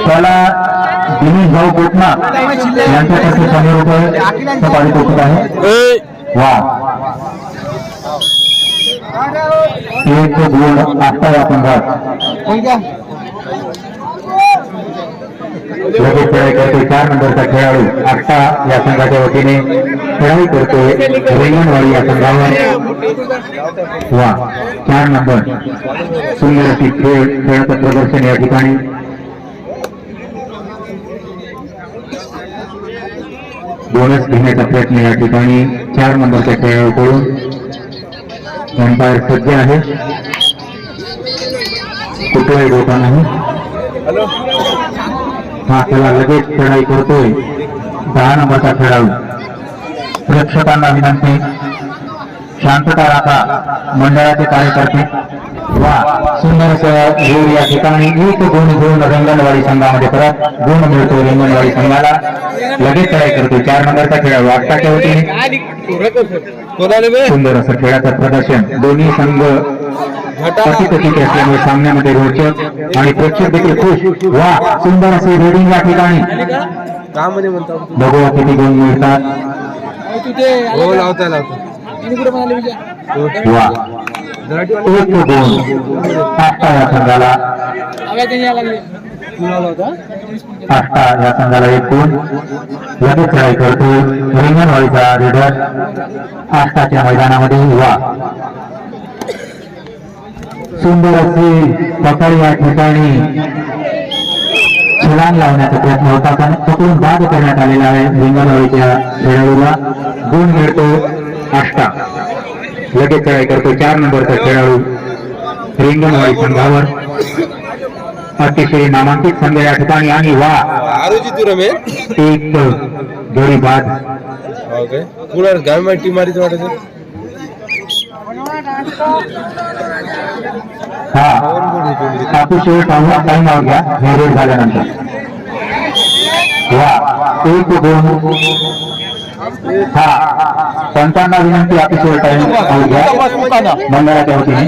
त्याला दिनेश भाऊ कोटना यांच्यासाठी 100 रुपये पारितोषिक आहे. वा एक गोल आता या संघात लगेच खेळाई करतो. 4 नंबरचा खेळाडू आष्टा या संघाच्या वतीने खेळाई करतोय रेंगणवाडी या संघावर. वा 4 नंबर सुंदर अशी खेळाचं प्रदर्शन या ठिकाणी. बोनस घेण्याचा प्रयत्न या ठिकाणी 4 नंबरच्या खेळाडूकडून. अंपायर सज्ज आहे, कुठलाही धोका नाही. हा त्याला लगेच खेळाई करतोय 10 नंबरचा खेळाडू. प्रेक्षकांना विनंती शांतता राखा मंडळाचे कार्यकर्ते. वा सुंदर गोल या ठिकाणी. 1 गुण घेऊन रेंगणवाडी संघामध्ये परत गुण मिळतो रेंगणवाडी संघाला. लगेच खेळाई करतो 4 नंबरचा खेळाडू आष्टाच्या वतीने. सुंदर असं खेळाचं प्रदर्शन. दोन्ही संघ अतिकथित असल्यामुळे सामन्यामध्ये रोचक आणि प्रेक्षक देखील खुश. वा सुंदर असे रेडिंग या ठिकाणी. बघूया किती गुण मिळतात. वा 1 गुण आष्टा या संघाला. आष्टा या संघाला 1 गुण. लगेच खेळाई करतो रेंगणवाडीचा रेडर आष्टाच्या मैदानामध्ये. वा सुंदर असे पकड या ठिकाणी छलांग लावण्याचा प्रयत्न होता पण पकडून बाद करण्यात आलेला आहे. रेंगणवाडीच्या खेळाडूला गुण मिळतो आष्टा. लगेच खेळाई करतो 4 नंबरचा खेळाडू रेंगणवाडी संघावर. अतिशय नामांकित संघ या ठिकाणी. आणि वा एक जोडी बाद. हा अतिशय टाइम आउट घ्या रेड झाल्यानंतर. वा 1 गुण. हा पंचांना विनंती अतिशय टाइम आउट घ्या मंडळाच्या वतीने.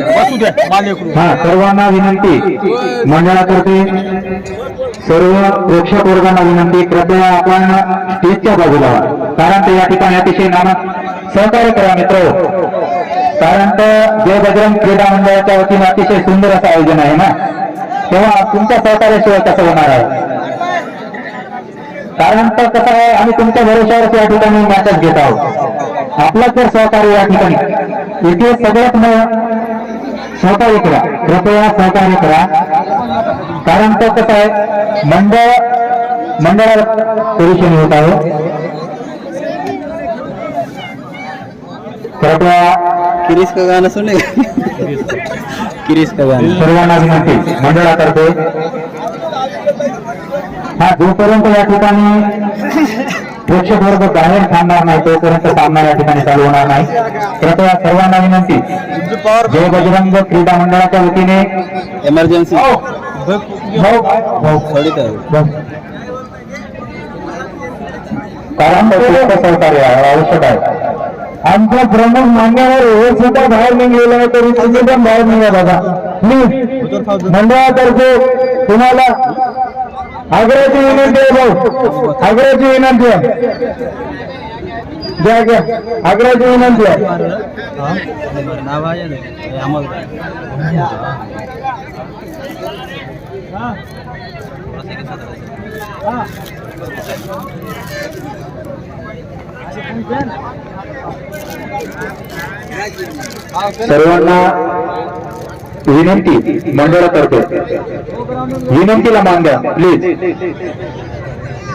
हा सर्वांना विनंती मंडळातर्फे सर्व प्रेक्षक वर्गांना विनंती कृपया आपण स्टेजच्या बाजूला व्हा. कारण ते या ठिकाणी अतिशय नामांकित सहकार्य करा मित्र. कारण जय बजरंग क्रीडा मंडळाच्या वतीने अतिशय सुंदर असं आयोजन आहे ना, तेव्हा तुमच्या सहकार्याशिवाय कसं होणार आहे. कारण तर कसं आहे आम्ही तुमच्या भरोशावर या ठिकाणी मॅचेस घेत आहोत. आपलं जर सहकार्य या ठिकाणी इथे सगळ्यात सहकार्य करा, कृपया सहकार्य करा. कारण तर कसं आहे मंडळाला परेशानी होत आहे. कृपया किरीस का गाणं सुने. किरीस का गाणं सर्वांना विनंती मंडळातर्फे. हा जोपर्यंत या ठिकाणी प्रेक्षक वर्ग बाहेर थांबणार नाही तोपर्यंत सामना या ठिकाणी चालू होणार नाही. कृपया सर्वांना विनंती जय बजरंग क्रीडा मंडळाच्या वतीने इमर्जन्सी कारण सहकार्य आवश्यक आहे. आमचा प्रमुख मान्यवर हे सुद्धा बाहेर निघलेलं आहे तरी तुम्ही पण बाहेर निघा दादा प्लीज. मंडळातर्फे तुम्हाला आग्रहाची विनंती आहे भाऊ, आग्रहाची विनंती आहे. घ्या घ्या आग्रहाची विनंती आहे. सर्वांना विनंती मंडळातर्फे विनंतीला मान द्या प्लीज.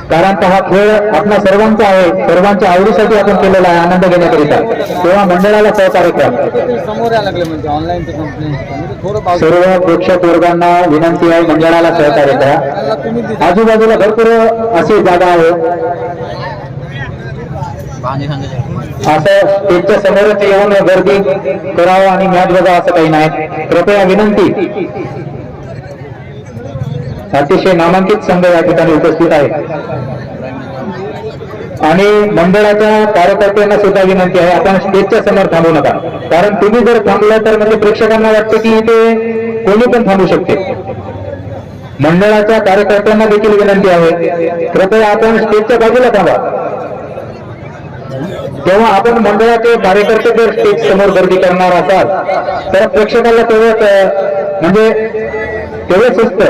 कारण हा खेळ आपला सर्वांचा आहे, सर्वांच्या आवडीसाठी आपण केलेला आहे आनंद घेण्याकरिता. तेव्हा मंडळाला सहकार्य करा. सर्व प्रेक्षक वर्गांना विनंती आहे मंडळाला सहकार्य करा. आजूबाजूला भरपूर अशी जागा आहे. असं स्टेजच्या समोरच येऊन गर्दी करावं आणि मॅच बघा असं काही नाही. कृपया विनंती. अतिशय नामांकित संघ या ठिकाणी उपस्थित आहे आणि मंडळाच्या कार्यकर्त्यांना सुद्धा विनंती आहे आपण स्टेजच्या समोर थांबू नका. कारण तुम्ही जर थांबलं तर म्हणजे प्रेक्षकांना वाटतं की इथे कोणी पण थांबू शकते. मंडळाच्या कार्यकर्त्यांना देखील विनंती आहे, कृपया आपण स्टेजच्या बाजूला थांबा. जेव्हा आपण मंडळाचे कार्यकर्ते जर स्टेज समोर गर्दी करणार असाल तर प्रेक्षकाला तेवढंच म्हणजे तेवढं सुचत.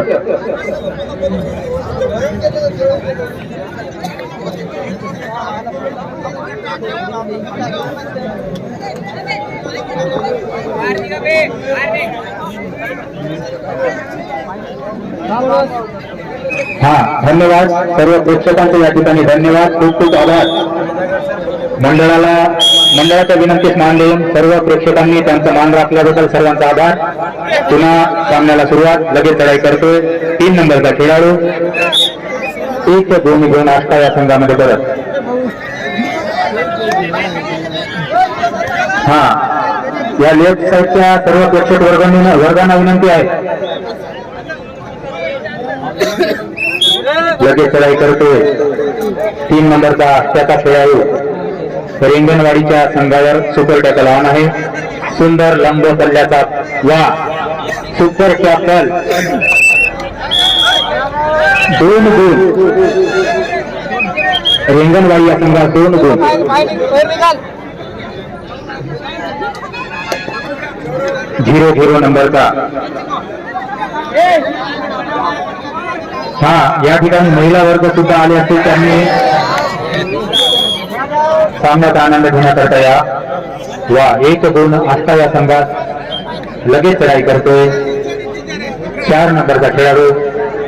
हा, धन्यवाद सर्व प्रेक्षकांचे या ठिकाणी धन्यवाद, खूप खूप आभार. मंडळाच्या विनंतीस मान देऊन सर्व प्रेक्षकांनी त्यांचा मान राखल्याबद्दल सर्वांचा आभार. पुन्हा सामन्याला सुरुवात. लगेच चढाई करतोय 3 नंबरचा खेळाडू 1-2-2 आष्टा या संघामध्ये करत. हा, या लेफ्ट साईडच्या सर्व प्रेक्षक वर्गांना विनंती आहे, लगेच चढाई करतोय 3 नंबरचा आष्ट्याचा खेळाडू रेंगणवाडीच्या संघावर सुपर टॅकल ऑन आहे. सुंदर लंब पल्ल्याचा वा सुपर टॅकल 2 गुण रेंगणवाडी या संघात 2 गुण. 0-0 नंबरचा. हा, या ठिकाणी महिला वर्ग सुद्धा आले असतील, त्यांनी सामन्याचा आनंद घेण्याकरता या. वा 1-2 आष्टा या संघात लगेच चढाई करतोय 4 नंबरचा खेळाडू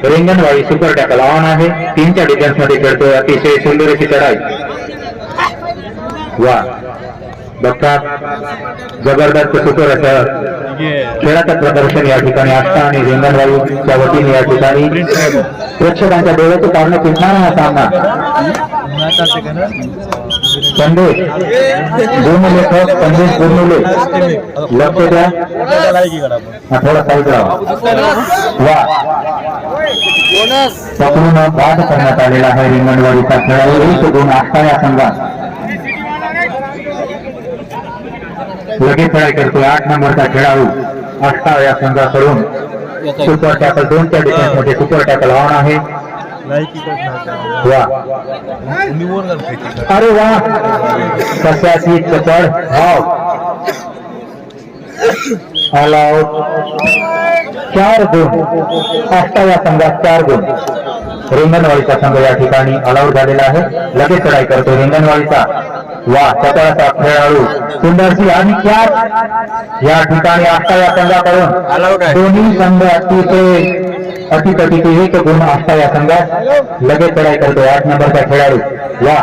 रेंगणवाडी सुपर टॅकल ऑन आहे. 3च्या डिफेन्स मध्ये खेळतोय. अतिशय सुंदर अशी चढाई. वा, बघतात जबरदस्त सुपर असं खेळाचं प्रदर्शन या ठिकाणी आष्टा आणि रेंगणवाडीच्या वतीने या ठिकाणी प्रेक्षकांच्या डोळ्याचे कारण फिरणारा हा सामना. संदेश दोन लेखक संदेश बोलले लक्ष द्या, थोडा साईड राहा. वा, पकडून बाद करण्यात आलेला आहे रेंगणवाडीचा खेळाडू 1-2 आष्टा या संघात. लगेच चढाई करतोय 8 नंबरचा खेळाडू आष्टा या संघाकडून सुपर टॅकल 2च्या डिफेन्स मध्ये सुपर टॅकल ऑन आहे. वा, अरे वा, कशाची चपळ धाव. All out. 4 गुण आष्टा या संघात 4 गुण. रेंगणवाडीचा संघ या ठिकाणी ऑल आउट झालेला आहे. लगेच चढाई करतो रेंगणवाडीचा वा चपळाचा खेळाडू सुंदरशी आणि कॅच या ठिकाणी आष्टा या संघाकडून. दोन्ही संघ अतिशय 1 गुण आष्टा या संघात. लगेच चढाई करतो 8 नंबरचा खेळाडू. वा,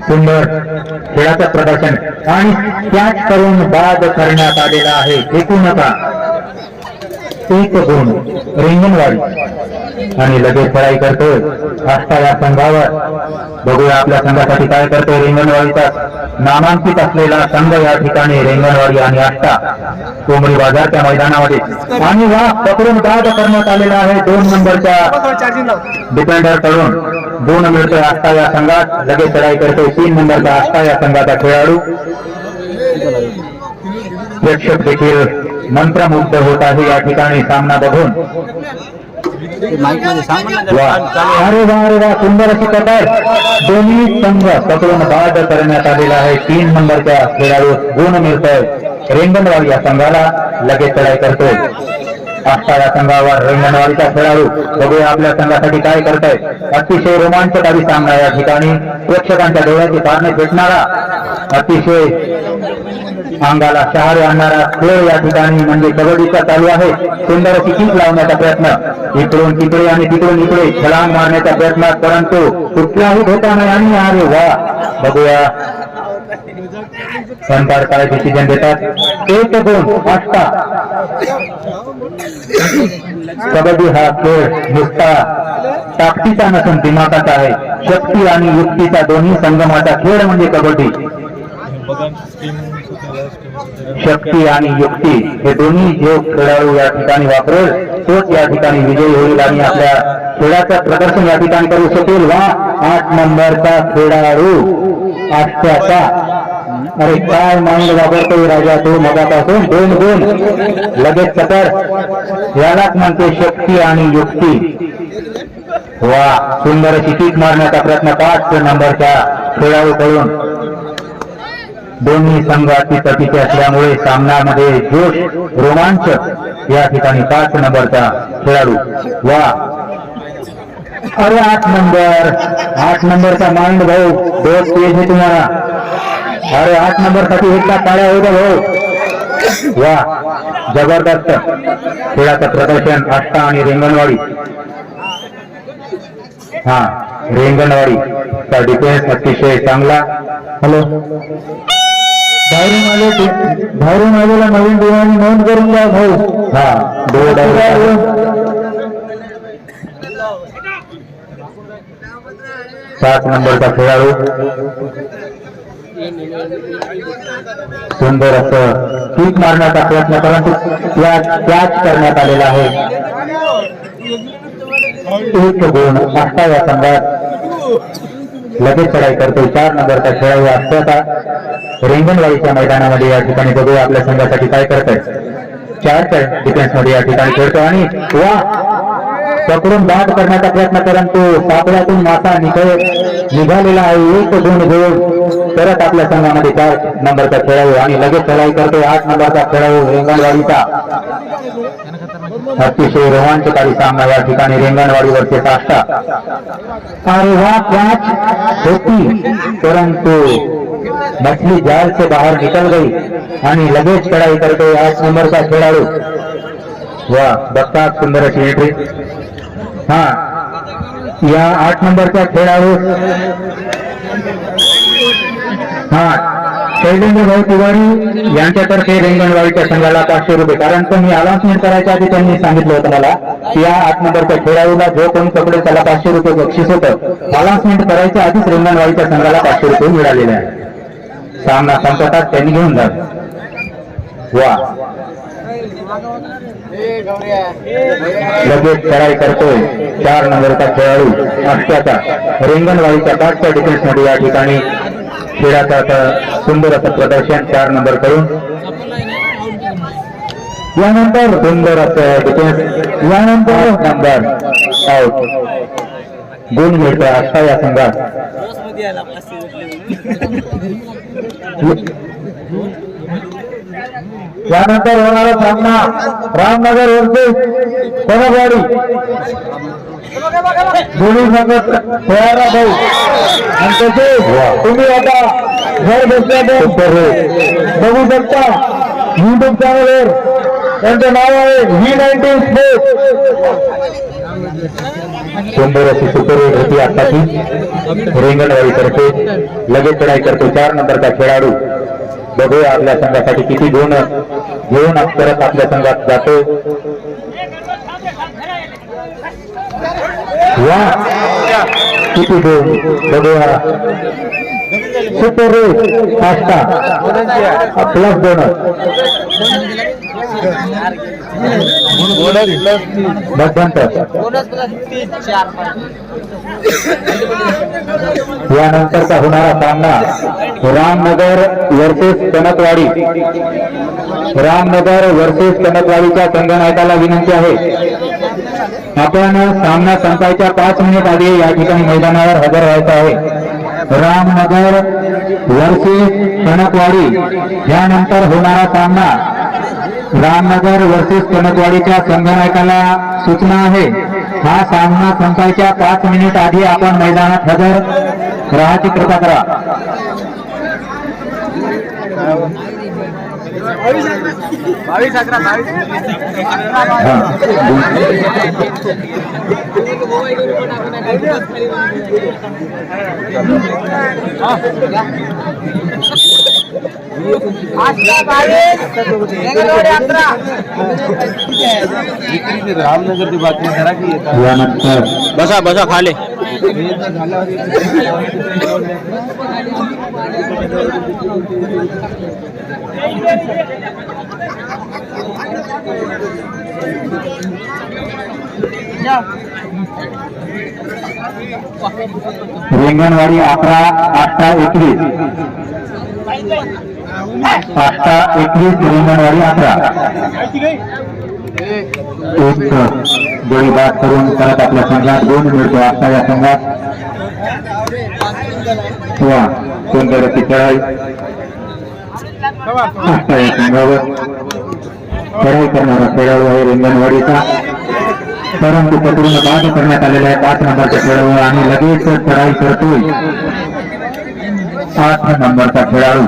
सुंदर खेळाचं प्रदर्शन आणि कॅच करून बाद करण्यात आलेला आहे. फेकू नका. 1 गुण रेंगणवाडी. आणि लगेच चढाई करतोय आष्टा या संघावर. बघूया आपल्या संघासाठी काय करतोय रेंगणवाडीचा नामांकित असलेला संघ या ठिकाणी रेंगणवाडी आणि आष्टा कोंबडी बाजारच्या मैदानामध्ये. आणि वा, पकडून बाद करण्यात आलेला आहे 2 नंबरच्या डिफेंडर कडून. 2 मिळतोय आष्टा या संघात. लगेच चढाई करतोय 3 नंबरचा आष्टा या संघाचा खेळाडू. प्रेक्षक देखील मंत्रमुग्ध होत आहे या ठिकाणी सामना बघून. अरे वा, सुंदर अशी कतर. दोन्ही संघ पकडून बाद करण्यात आलेला आहे. 3 नंबरच्या खेळाडू गुण मिळतोय रेंगणवाडी या संघाला. लगेच चढाई करतोय आष्टा या संघावर रेंगणवाडीचा खेळाडू. बघूया आपल्या संघासाठी काय करताय. अतिशय रोमांचकारी सामना या ठिकाणी. प्रेक्षकांच्या डोळ्याची कारणे भेटणारा, अतिशय अंगाला शहारे आणणारा खेळ या ठिकाणी म्हणजे कबड्डीचा चालू आहे. सुंदर अशी किक लावण्याचा प्रयत्न, इकडून तिकडे आणि तिकडून इकडे छलांग मारण्याचा प्रयत्न, परंतु कुठलाही धोका नाही. आणि अरे वा, बघूया अंपायर काय डिसिजन देतात. 1-2 आष्टा. कबड्डी हा खेळ नुसता ताकदीचा नसून दिमागाचा आहे. शक्ती आणि युक्तीचा दोन्ही संगमाचा खेळ म्हणजे कबड्डी. शक्ती आणि युक्ती हे दोन्ही जो खेळाडू या ठिकाणी वापरेल तोच या ठिकाणी विजयी होईल आणि आपल्या खेळाचं प्रदर्शन या ठिकाणी करू शकेल. वा, 8 नंबरचा खेळाडू आष्ट्याचा अरे काय माइंड वापरतोय राजा तू मगापासून 2-2 लगेच कतर यालाच म्हणते शक्ती आणि युक्ती. वा सुंदर अशी किक मारण्याचा प्रयत्न 5 नंबरच्या खेळाडूकडून. दोन्ही संघ अतितटीचे असल्यामुळे सामन्यामध्ये जोश रोमांच या ठिकाणी 5 नंबरचा खेळाडू. वा अरे 8 नंबरचा माइंड भाऊ दोष तेज आहे तुम्हाला. अरे 8 नंबर साठी एकदा टाळ्या होत्या भाऊ. वा जबरदस्त खेळाचं प्रदर्शन. आष्टा आणि रेंगणवाडी. हा रेंगणवाडीचा डिफेन्स अतिशय चांगला. हॅलो बाहेरून आलेला नवीन डिवाणी नोंद करून द्या भाऊ. हा 7 नंबरचा खेळाडू सुंदर असं किक मारण्याचा प्रयत्न परंतु कॅच करण्यात आलेला आहे. 1 गुण आष्टा या संघात लगेच चढाई करतो. 4 नंबरचा खेळाडू असल्याचा रेंगणवाडीच्या मैदानामध्ये या ठिकाणी बघूया आपल्या संघासाठी काय करताय. 4च्या डिफेन्स मध्ये या ठिकाणी खेळतो आणि वा पकडून बाद करण्याचा प्रयत्न परंतु सापड्यातून मासा निघालेला आहे. 1-2 घेऊन परत आपल्या संघामध्ये 4 नंबरचा खेळाडू आणि लगेच चढाई करतो. 8 नंबरचा खेळाडू रेंगणवाडीचा. अतिशय रोमांचकारी सामना या ठिकाणी रेंगणवाडी वर्सेस आष्टा. अरे वा कॅच होती परंतु मछली जाल से बाहर निकल गई आणि लगेच चढाई करतो 8 नंबरचा खेळाडू. वा बघतात सुंदर अशी एंट्री. हा या 8 नंबरचा खेळाडू हा शैलेंद्र भाऊ तिवारी यांच्यातर्फे रेंगणवाडीच्या संघाला 500 रुपये. कारण मी अनाउन्समेंट करायच्या आधी त्यांनी सांगितलं होतं मला की या 8 नंबरच्या खेळाडूला जो कोणी पकडेल त्याला 500 रुपये बक्षीस होतं. अनाउन्समेंट करायच्या आधीच रेंगणवाडीच्या संघाला 500 रुपये मिळालेले आहे. सामना संपतात त्यांनी घेऊन जात. वा लगेच चढाई करतोय 4 नंबरचा खेळाडू आष्ट्याचा. रेंगणवाडीच्या 5च्या डिफेन्स मध्ये या ठिकाणी खेळाचं सुंदर असं प्रदर्शन 4 नंबर करून. यानंतर सुंदर असं डिफेन्स. यानंतर नंबर आउट. गुण मिळतो आष्टा या संघात. यानंतर होणारा सामना रामनगर वर्सेस कोणवाडी. दोन्ही संघ खेळायला भाऊ आणि तसे तुम्ही आता घर बसल्या बघू शकता युट्यूब चॅनलवर. त्यांचं नाव आहे V19 स्पोर्ट्स. सुंदर अशी सुपरहिट होती आताची रेंगणवाडी तर्फे. लगेच चढाई करतो 4 नंबरचा खेळाडू. बघूया आपल्या संघासाठी किती गुण घेऊन परत आपल्या संघात जातो. वा किती गुण बघूया. सुपर रेट आष्टा प्लस बोनस. यानंतरचा होणारा सामना रामनगर वर्सेस कनकवाडी. रामनगर वर्सेस कनकवाडीच्या संघनायकाला विनंती आहे आपण सामना संपायच्या 5 मिनिट आधी या ठिकाणी मैदानावर हजर व्हायचं आहे. रामनगर वर्सेस कनकवाडी यानंतर होणारा सामना रामनगर वर्सेस कनकवाडीच्या संघनायकाला सूचना आहे. हा सामना संपायच्या 5 मिनिट आधी आपण मैदानात हजर राहायची कृपा करा. रामनगर की बातमी करा की यानंतर बसा बसा खाले. रेंगणवाडी 11 8 21. आष्टा 21 रिंगणवाडी 11. एक गोळी बाद करून परत आपल्या संघात गुण मिळतो आष्टा या संघात. वा सुंदर चढाई आष्टा या संघावर चढाई करणारा खेळाडू आहे रिंगणवाडीचा, परंतु पकडून बाद करण्यात आलेला आहे 5 नंबरचा खेळाडू आणि लगेच चढाई करतोय 8 नंबरचा खेळाडू.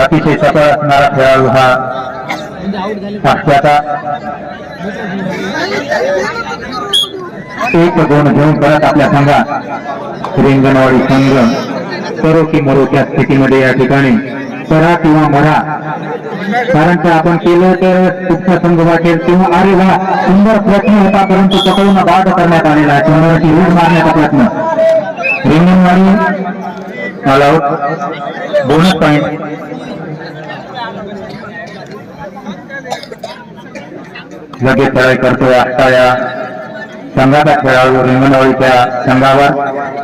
अतिशय चपळ असणारा खेळाडू हा आष्ट्याचा. एक गुण घेऊन परत आपल्या संघात रिंगणवाडी संघ करो की मरोच्या स्थितीमध्ये या ठिकाणी करा किंवा मरा, कारण तर आपण केलं तर तुमचा संघ वाटेल किंवा अरे वा सुंदर प्रयत्न होता परंतु पकडून बाद करण्यात आलेला आहे. चंद्राची रीड मारण्याचा प्रयत्न रिंगणवाडी ऑलआउट. बोनस पॉइंट लगेच चढाई करतोय आष्टा या संघाचा खेळाडू रिंगणवाडीच्या संघावर.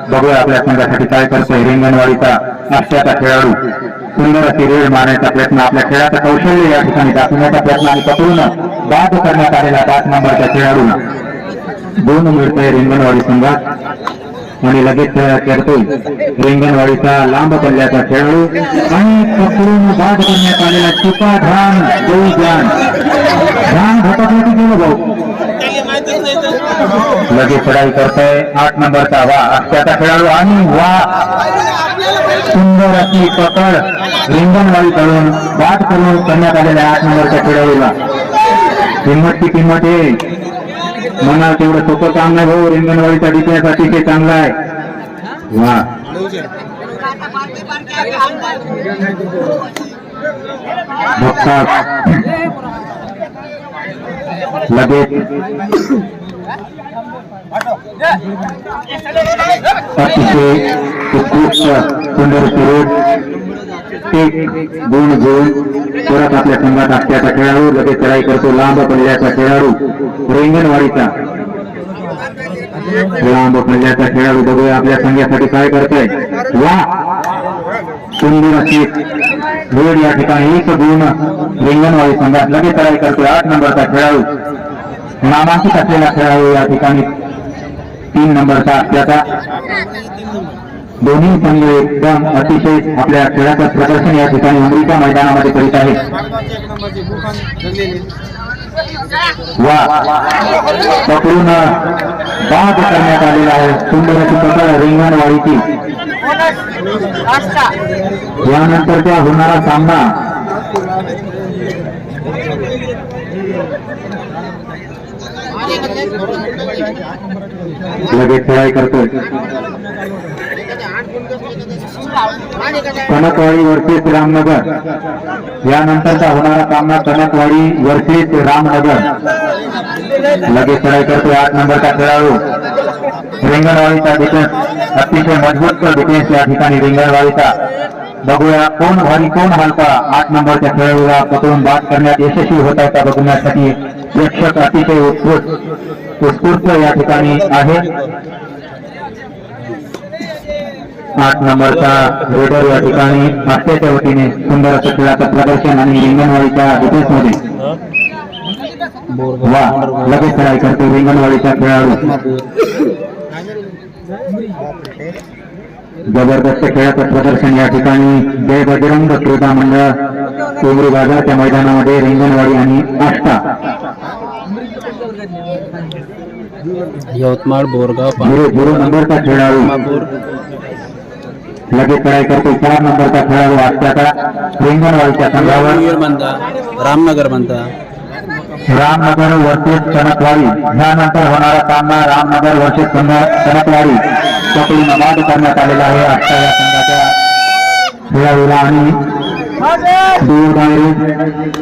बघूया आपल्या संघासाठी काय करतोय रिंगणवाडीचा आष्ट्याचा खेळाडू. सुंदर अशी रेड मारण्याचा प्रयत्न, आपल्या खेळाचं कौशल्य या ठिकाणी दाखवण्याचा प्रयत्न आणि पकडून बाद करण्यात आलेला 5 नंबरच्या खेळाडूला गुण मिळतोय रिंगणवाडी संघात. आणि लगेच करतोय रिंगणवाडीचा लांब पल्ल्याचा खेळाडू आणि पकडून बाद करण्यात आलेला चिपा धान जय जान धान भटकण्याची गेलो भाऊ. लगेच चढाई करतोय 8 नंबरचा वा आष्ट्याचा खेळाडू आणि वा सुंदर अशी पकड रिंगणवाडी कडून बाद करून करण्यात आलेल्या 8 नंबरच्या खेळाडूला. हिंमतची किंमत आहे, म्हणाल तेवढं सोपं काम नाही भाऊ. रिंगणवाडीचा डिफेन्स अतिशय चांगला आहे. वा बघतात लगेच अतिशय उत्कृष्ट सुंदर सुरेश एक गुण घेऊन परत आपल्या संघात आष्ट्याचा खेळाडू. लगेच चढाई करतो लांब पल्ल्याचा खेळाडू रिंगणवाडीचा. लांब पल्ल्याचा खेळाडू बघूया आपल्या संघासाठी काय करतोय. वा सुंदर अशी वेळ या ठिकाणी 1 गुण रिंगणवाडी संघात. लगेच चढाई करतोय 8 नंबरचा खेळाडू नामांकित असलेला खेळाडू या ठिकाणी 3 नंबरचा आष्ट्याचा. दोन्ही संघ एकदम अतिशय आपल्या खेळाचं प्रदर्शन या ठिकाणी उमरीच्या मैदानामध्ये करीत आहेत. वा पकडून बाद करण्यात आलेला आहे सुंदर अशी पकड रिंगणवाडीची. यानंतरचा होणारा सामना लगेच चढाई करतोय कनकवाडी वर्सेस रामनगर. यानंतरचा होणारा सामना कनकवाडी वर्सेस रामनगर. लगेच चढाई करतोय 8 नंबरचा खेळाडू रिंगणवाडीचा डिफेन्स अतिशय मजबूत डिफेन्स या ठिकाणी रिंगणवाडीचा. बघूया कोण भारी कोण हलका 8 नंबरच्या खेळाडूला पकडून बाद करण्यात यशस्वी होत आहे का बघण्यासाठी प्रेक्षक अतिशय उत्स्फूर्त या ठिकाणी आहे. 8 नंबरचा रेडर या ठिकाणी आष्ट्याच्या वतीने सुंदर असं खेळाचं प्रदर्शन आणि रिंगणवाडीच्या डिफेन्स मध्ये वा लगेच चढाई करतो रिंगणवाडीचा खेळाडू. जबरदस्त खेळाचं प्रदर्शन या ठिकाणी जय बजरंग क्रीडा मंडळ उमरी बाजारच्या मैदानामध्ये रिंगणवाडी आणि आष्टा. यवतमाळ बोरगाव 0 नंबरचा खेळाडू लगेच चढाई करतो 4 नंबरचा खेळाडू आष्ट्याचा रिंगणवाडीच्या संघावर. रामनगर म्हणता रामनगर वर्सेस कनकवाडी. यानंतर होणारा सामना रामनगर वर्सेस कनकवाडी पकडून बाद करण्यात आलेला आहे आष्ट्या या संघाच्या खेळाडूला. आणि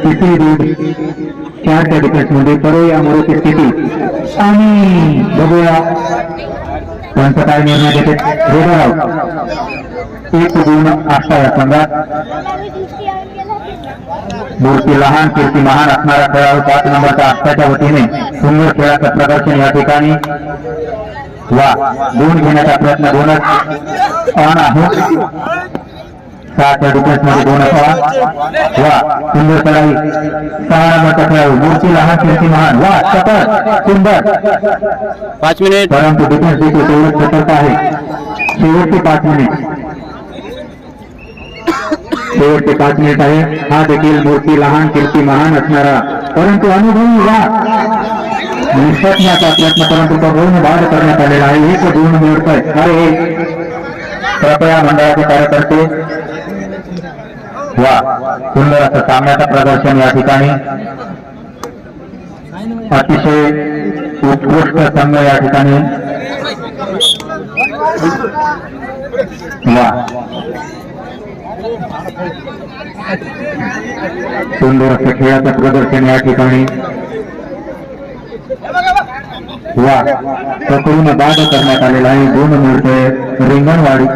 तिसरी दूर 4च्या डिफेन्स मध्ये करो या मरोची स्थिती. आणि बघूया त्यांचा काय निर्णय देते. रेडर आउट 1 गुण आष्ट्या या संघात. मूर्ती लहान कीर्ती महान असणारा खेळाडू 5 नंबरचा आष्ट्याच्या वतीने सुंदर खेळाचं प्रदर्शन या ठिकाणी. वा गुण घेण्याचा प्रयत्न बोनस ऑन आहे. 7 डिफेन्स मध्ये 2 असावा. वा सुंदर चढाई. 6 नंबरचा खेळाडू मूर्ती लहान कीर्ती महान. वा सतत सुंदर 5 मिनिट. परंतु डिफेन्स देखील तेवढंच सतर्क आहे. शेवटचे 5 मिनिट. शेवटचे 5 मिनिट आहे. हा देखील मूर्ती लहान कीर्ती महान असणारा परंतु अनुभवी वा निष्ठण्याचा प्रयत्न परंतु तो गुण बाद करण्यात आलेला आहे. एक गुण मिळतोय. अरे कृपया मंडळाचे कार्यकर्ते वा सुंदर असं सामन्याचं प्रदर्शन या ठिकाणी. अतिशय उत्कृष्ट संघ या ठिकाणी. वा सुंदर असं खेळाचं प्रदर्शन या ठिकाणी. वा पकडून बाद करण्यात आलेला आहे. 2 मिळतोय रिंगणवाडी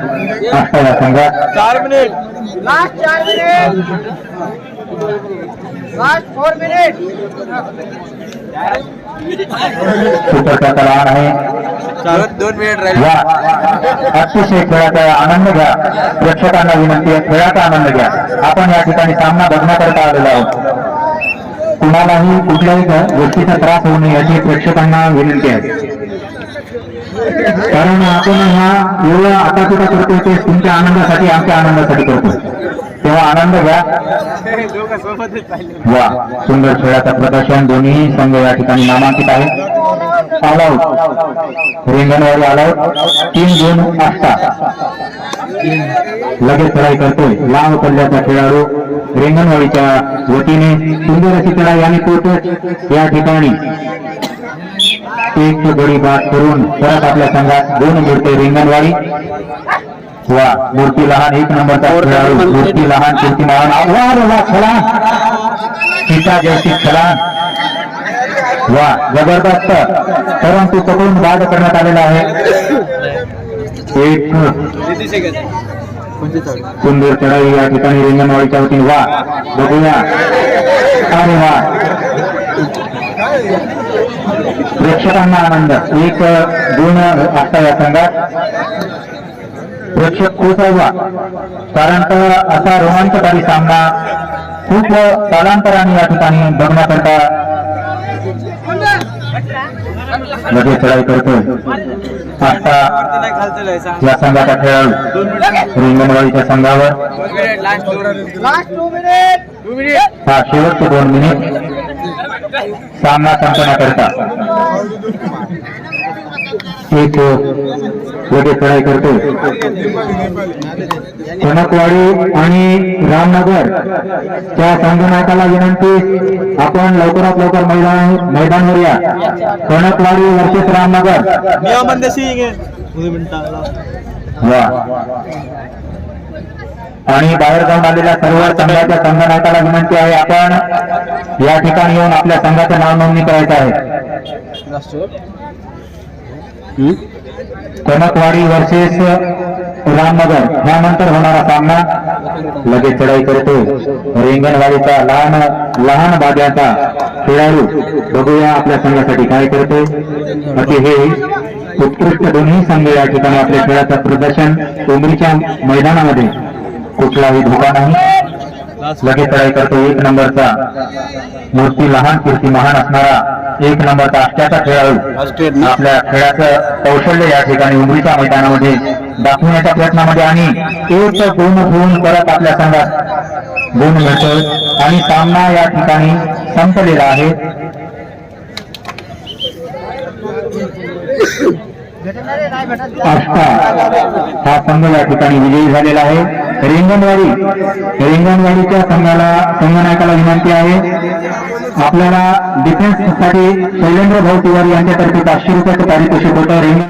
असता या संघात. 4 minute. Last 4 minute. Last 4 minute. सुपरचा तलाव आहे. 2 मिनिट राहिले. वा अतिशय खेळाचा आनंद घ्या. प्रेक्षकांना विनंती आहे खेळाचा आनंद घ्या. आपण या ठिकाणी सामना बघण्याकरता आलेलो आहोत. कुणालाही कुठल्याही गोष्टीचा त्रास होऊ नये याची प्रेक्षकांना विनंती आहे. कारण आपण हा एवढा आता सुद्धा करतोय ते तुमच्या आनंदासाठी आमच्या आनंदासाठी करतोय. तेव्हा आनंद घ्या. वा सुंदर खेळाचं प्रदर्शन. दोन्ही संघ या ठिकाणी नामांकित आहे. All out रिंगणवाडी all out. 3-2 असता लगेच चढाई करतोय लांब पल्ल्याचा खेळाडू रिंगणवाडीच्या वतीने. सुंदर अशी चढाई आणि पोहोचत या ठिकाणी एक गडी बाद करून परत आपल्या संघात 2 मिळते रिंगणवाडी. वा मूर्ती लहान 1 नंबरचा खेळाडू मूर्ती लहान कीर्ती महान. वा छलान सीता जयसी छलान. वा जबरदस्त परंतु पकडून बाद करण्यात आलेला आहे. एक सुंदर चढाई या ठिकाणी रिंगणवाडीच्या वतीने. वा बघूया. अरे वा प्रेक्षकांना आनंद. 1 गुण असता या संघात. प्रेक्षक खुश व्हा कारण असा रोमांचकारी सामना खूप कालांतराने या ठिकाणी बघण्याकरता लगेच चढाई करतोय. आता या संघाचा खेळाडू रिंगणवाडीच्या संघावर. Last 2 minute. हा शेवटचे 2 मिनिट सामना संपण्याकरता. एक लगेच चढाई करतोय. कनकवाडी आणि रामनगर च्या संघनायकाला विनंती आपण लवकरात लवकर मैदानावर या. कनकवाडी वर्सेस रामनगर. वा आणि बाहेर जाऊन आलेल्या सर्व संघाच्या संघनायकाला विनंती आहे आपण या ठिकाणी येऊन आपल्या संघाचं नाव नोंदणी करायचं आहे. कनकवाडी वर्सेस रामनगर ह्यानंतर होणारा सामना. लगेच चढाई करतो रिंगणवाडीचा लहान बाजाचा खेळाडू. बघूया आपल्या संघासाठी काय करतो. अति हे उत्कृष्ट दोन्ही संघ या ठिकाणी आपल्या खेळाचं प्रदर्शन. उमरीच्या मैदानामध्ये कुठलाही धोका नाही. लगेच चढाई करतो 1 नंबरचा मूर्ती लहान कीर्ती महान असणारा 1 नंबरचा अष्ट्याचा खेळाडू आपल्या खेळाचं कौशल्य या ठिकाणी उमरीच्या मैदानामध्ये दाखवण्याच्या प्रयत्नामध्ये आणि 1 गुण घेऊन परत आपल्या संघात गुण मिळतोय आणि सामना या ठिकाणी संपलेला आहे. हा संघ या ठिकाणी विजयी झालेला आहे. रिंगणवाडीच्या संघनायकाला विनंती आहे आपल्याला डिफेन्स साठी शैलेंद्र भाऊ तिवारी यांच्यातर्फे 500 रुपयाचं पारितोषिक होतं.